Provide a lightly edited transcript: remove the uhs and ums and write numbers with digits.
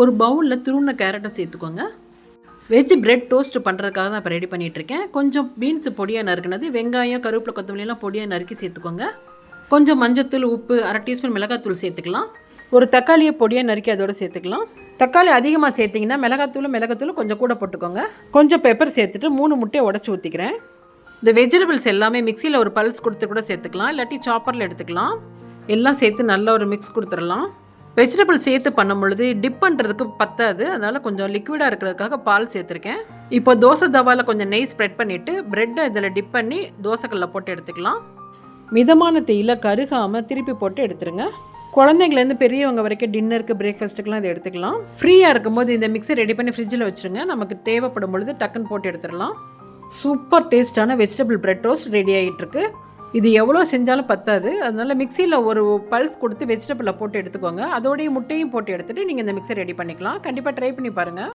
ஒரு பவுலில் துருவின கேரட்டை சேர்த்துக்கோங்க. வெஜ் பிரெட் டோஸ்ட் பண்ணுறதுக்காக தான் இப்போ ரெடி பண்ணிகிட்ருக்கேன். கொஞ்சம் பீன்ஸு பொடியாக நறுக்குனது, வெங்காயம், கருவேப்பிலை, கொத்தமல்லிலாம் பொடியாக நறுக்கி சேர்த்துக்கோங்க. கொஞ்சம் மஞ்சத்தூள், உப்பு, 1/2 டீஸ்பூன் மிளகாத்தூள் சேர்த்துக்கலாம். ஒரு தக்காளியை பொடியாக நறுக்கி அதோடு சேர்த்துக்கலாம். தக்காளி அதிகமாக சேர்த்திங்கன்னா மிளகாத்தூள் கொஞ்சம் கூட போட்டுக்கோங்க. கொஞ்சம் பெப்பர் சேர்த்துட்டு 3 முட்டையை உடச்சி ஊற்றிக்கிறேன். இந்த வெஜிடபிள்ஸ் எல்லாமே மிக்சியில் ஒரு பல்ஸ் கொடுத்து கூட சேர்த்துக்கலாம், இல்லாட்டி சாப்பரில் எடுத்துக்கலாம். எல்லாம் சேர்த்து நல்ல ஒரு மிக்ஸ் கொடுத்துடலாம். வெஜிடபிள் சேர்த்து பண்ணும் பொழுது டிப் பண்ணுறதுக்கு பத்தாது, அதனால் கொஞ்சம் லிக்விடாக இருக்கிறதுக்காக பால் சேர்த்துருக்கேன். இப்போ தோசை தவாவில் கொஞ்சம் நெய் ஸ்ப்ரெட் பண்ணிவிட்டு ப்ரெட்டை இதில் டிப் பண்ணி தோசைக்கல்லில் போட்டு எடுத்துக்கலாம். மிதமான தீயில் கருகாமல் திருப்பி போட்டு எடுத்துருங்க. குழந்தைங்கலேருந்து பெரியவங்க வரைக்கும் டின்னருக்கு, பிரேக்ஃபாஸ்ட்டுக்கெலாம் இதை எடுத்துக்கலாம். ஃப்ரீயாக இருக்கும்போது இந்த மிக்ஸை ரெடி பண்ணி ஃப்ரிட்ஜில் வச்சுருங்க. நமக்கு தேவைப்படும் பொழுது டக்குன்னு போட்டு எடுத்துடலாம். சூப்பர் டேஸ்ட்டான வெஜிடபிள் பிரெட் டோஸ்ட் ரெடி ஆகிட்டுருக்கு. இது எவ்வளோ செஞ்சாலும் பத்தாது, அதனால் மிக்சியில் ஒரு பல்ஸ் கொடுத்து வெஜிடபிளில் போட்டு எடுத்துக்கோங்க. அதோடைய முட்டையும் போட்டு எடுத்துகிட்டு நீங்கள் இந்த மிக்ஸை ரெடி பண்ணிக்கலாம். கண்டிப்பாக ட்ரை பண்ணி பாருங்கள்.